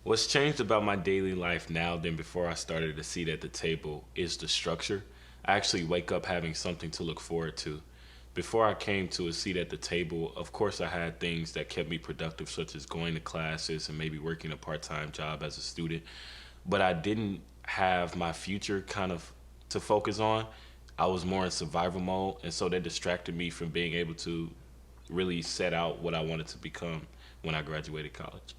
What's changed about my daily life now than before I started a seat at the table is the structure. I actually wake up having something to look forward to. Before I came to a seat at the table, of course, I had things that kept me productive, such as going to classes and maybe working a part time job as a student. But I didn't have my future kind of to focus on. I was more in survival mode. And so that distracted me from being able to really set out what I wanted to become when I graduated college.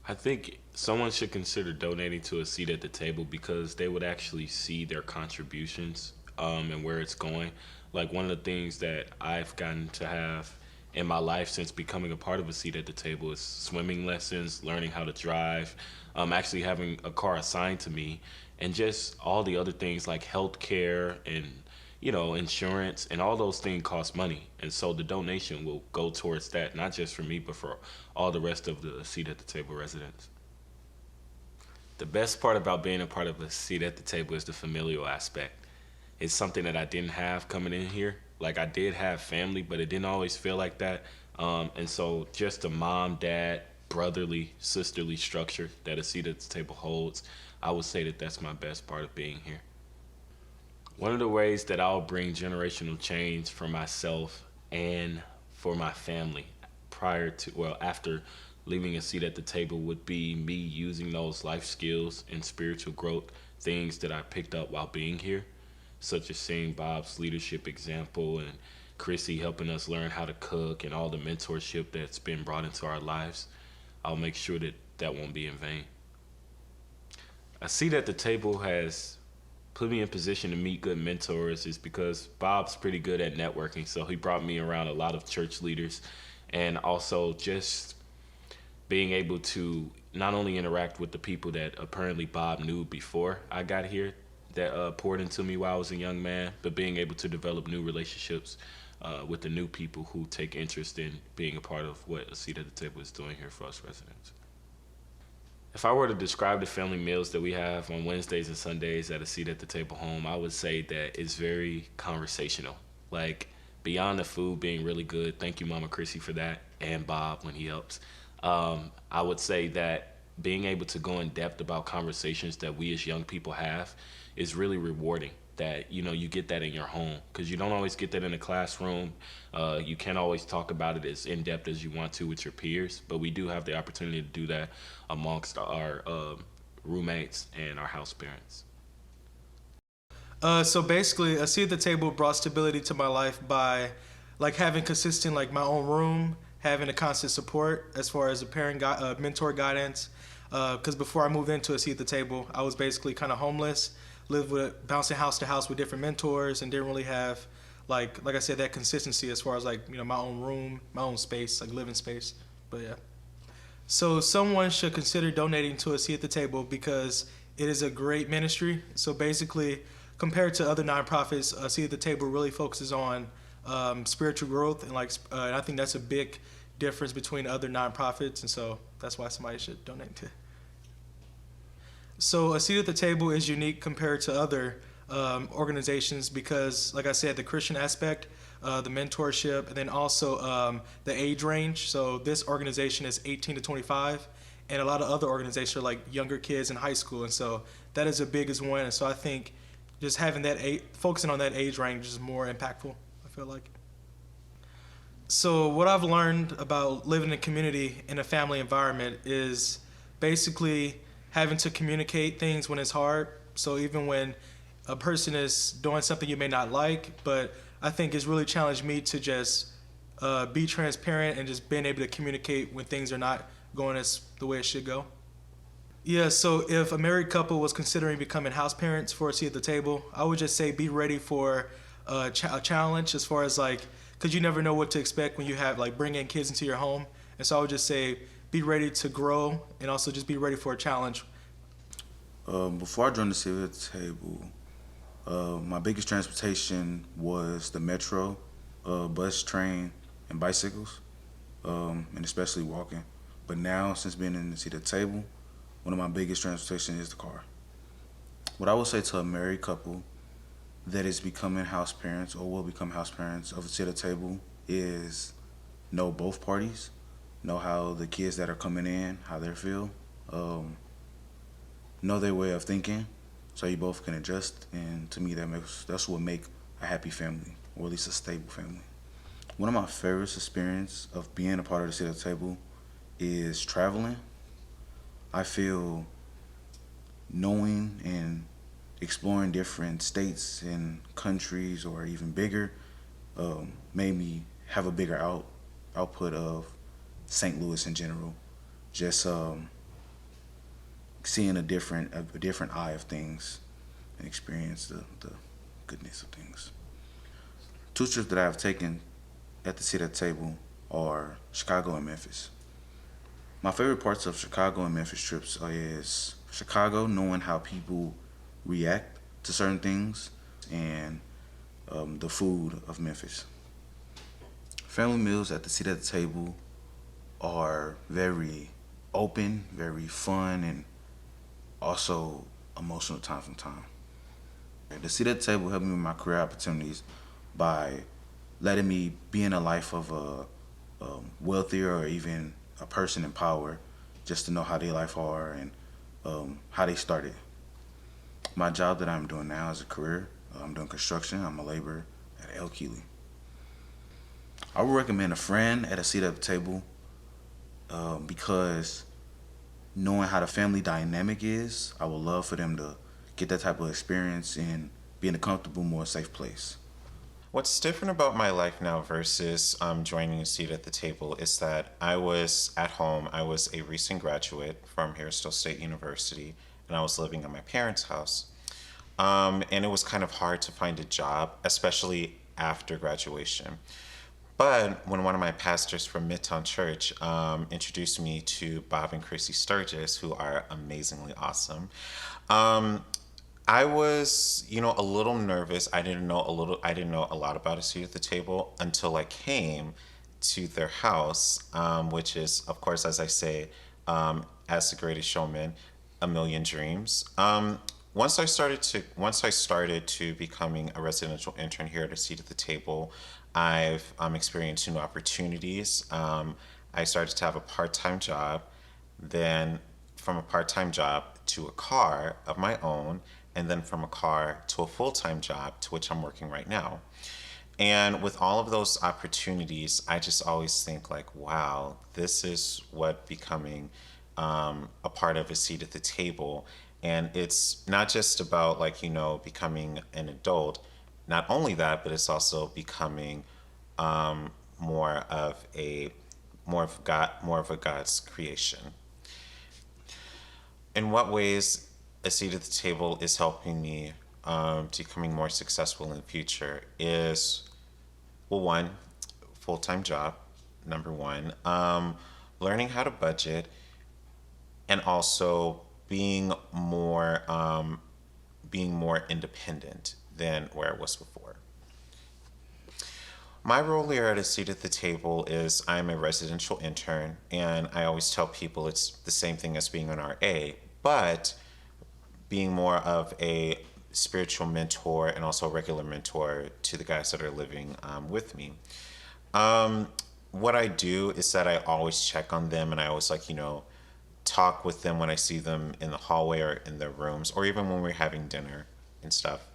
I think someone should consider donating to a seat at the table because they would actually see their contributions and where it's going. Like one of the things that I've gotten to have in my life since becoming a part of a seat at the table is swimming lessons, learning how to drive, actually having a car assigned to me, and just all the other things like healthcare and insurance and all those things cost money. And so the donation will go towards that, not just for me, but for all the rest of the seat at the table residents. The best part about being a part of a seat at the table is the familial aspect. It's something that I didn't have coming in here. Like I did have family, but it didn't always feel like that. And so just the mom, dad, brotherly, sisterly structure that a seat at the table holds, I would say that that's my best part of being here. One of the ways that I'll bring generational change for myself and for my family after leaving a seat at the table would be me using those life skills and spiritual growth things that I picked up while being here, such as seeing Bob's leadership example and Chrissy helping us learn how to cook and all the mentorship that's been brought into our lives. I'll make sure that that won't be in vain. A seat at the table has put me in position to meet good mentors is because Bob's pretty good at networking. So he brought me around a lot of church leaders and also just being able to not only interact with the people that apparently Bob knew before I got here that poured into me while I was a young man, but being able to develop new relationships with the new people who take interest in being a part of what a seat at the table is doing here for us residents. If I were to describe the family meals that we have on Wednesdays and Sundays at a seat at the table home, I would say that it's very conversational. Like beyond the food being really good, thank you, Mama Chrissy, for that, and Bob when he helps. I would say that being able to go in depth about conversations that we as young people have is really rewarding. That you get that in your home because you don't always get that in a classroom. You can't always talk about it as in depth as you want to with your peers, but we do have the opportunity to do that amongst our roommates and our house parents. So basically, a seat at the table brought stability to my life by like having consistent like my own room, having a constant support as far as a mentor guidance. Because before I moved into a seat at the table, I was basically kind of homeless, lived with bouncing house to house with different mentors, and didn't really have like I said that consistency as far as like my own room, my own space, like living space. But yeah. So someone should consider donating to a seat at the table because it is a great ministry. So basically, compared to other nonprofits, a seat at the table really focuses on spiritual growth, and and I think that's a big difference between other nonprofits, and so that's why somebody should donate to. So a seat at the table is unique compared to other organizations because, like I said, the Christian aspect, the mentorship, and then also the age range. So this organization is 18 to 25, and a lot of other organizations are like younger kids in high school, and so that is the biggest one. And so I think just having focusing on that age range is more impactful, I feel like. So what I've learned about living in a community in a family environment is basically having to communicate things when it's hard. So even when a person is doing something you may not like, but I think it's really challenged me to just be transparent and just being able to communicate when things are not going as the way it should go. Yeah, so if a married couple was considering becoming house parents for a seat at the table, I would just say be ready for a challenge as far as like, because you never know what to expect when you have like bringing kids into your home. And so I would just say be ready to grow and also just be ready for a challenge. Before I joined the City at the Table, my biggest transportation was the metro, bus, train, and bicycles, and especially walking. But now, since being in the seat at the table, one of my biggest transportation is the car. What I would say to a married couple that is becoming house parents or will become house parents of a seat at the table is know both parties, know how the kids that are coming in, how they feel, um, know their way of thinking, so you both can adjust. And to me, that's what make a happy family, or at least a stable family. One of my favorite experience of being a part of the seat at the table is traveling. I feel knowing and exploring different states and countries, or even bigger, made me have a bigger output of St. Louis in general. Just seeing a different eye of things and experience the goodness of things. Two trips that I have taken at the seat at the table are Chicago and Memphis. My favorite parts of Chicago and Memphis trips is Chicago, knowing how people react to certain things, and the food of Memphis. Family meals at the seat at the table are very open, very fun, and also emotional time from time. The seat at the table helped me with my career opportunities by letting me be in a life of a wealthier, or even a person in power, just to know how their life are, and how they started. My job that I'm doing now as a career, I'm doing construction. I'm a laborer at El Keely. I would recommend a friend at a seat at the table, because knowing how the family dynamic is, I would love for them to get that type of experience and be in a comfortable, more safe place. What's different about my life now versus joining a seat at the table is that I was at home. I was a recent graduate from Harrisville State University, and I was living in my parents' house. And it was kind of hard to find a job, especially after graduation. But when one of my pastors from Midtown Church introduced me to Bob and Chrissy Sturgis, who are amazingly awesome, I was, a little nervous. I didn't know a lot about a seat at the table until I came to their house, which is, of course, as I say, as the Greatest Showman, a million dreams. Once I started to becoming a residential intern here at a seat at the table, I've experienced new opportunities. I started to have a part-time job, then from a part-time job to a car of my own, and then from a car to a full-time job, to which I'm working right now. And with all of those opportunities, I just always think like, wow, this is what becoming a part of a seat at the table. And it's not just about becoming an adult. Not only that, but it's also becoming more of a God's creation. In what ways a seat at the table is helping me becoming more successful in the future is, well, one, full-time job, number one, learning how to budget, and also being more independent than where I was before. My role here at a seat at the table is I'm a residential intern, and I always tell people it's the same thing as being an RA, but being more of a spiritual mentor and also a regular mentor to the guys that are living with me. What I do is that I always check on them, and I always talk with them when I see them in the hallway or in their rooms, or even when we're having dinner and stuff.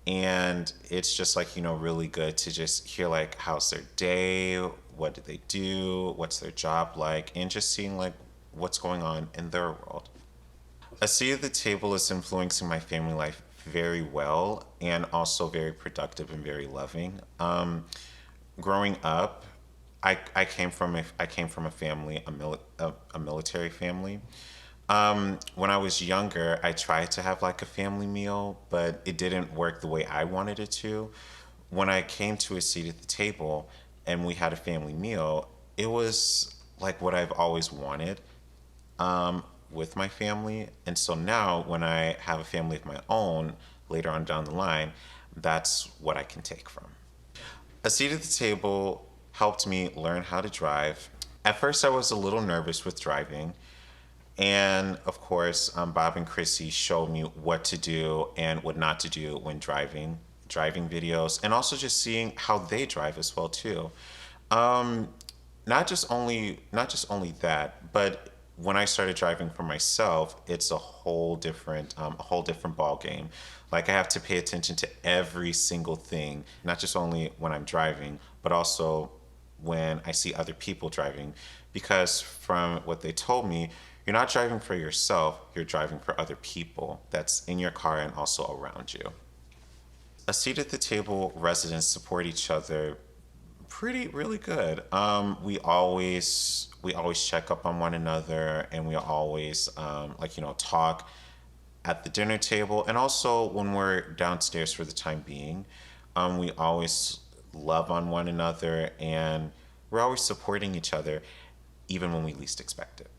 And it's just really good to just hear how's their day, what do they do, what's their job like, and just seeing what's going on in their world. A seat at the table is influencing my family life very well, and also very productive and very loving. Growing up, I came from a family, a military family. When I was younger, I tried to have a family meal, but it didn't work the way I wanted it to. When I came to a seat at the table and we had a family meal, it was what I've always wanted with my family. And so now when I have a family of my own later on down the line, that's what I can take from. A seat at the table helped me learn how to drive. At first, I was a little nervous with driving. And of course, Bob and Chrissy showed me what to do and what not to do when driving videos, and also just seeing how they drive as well too. Not just only that, but when I started driving for myself, it's a whole different ball game. Like I have to pay attention to every single thing, not just only when I'm driving, but also when I see other people driving, because from what they told me, you're not driving for yourself, you're driving for other people that's in your car and also around you. A seat at the table residents support each other really good. We always check up on one another, and we always talk at the dinner table, and also when we're downstairs for the time being. We always love on one another, and we're always supporting each other, even when we least expect it.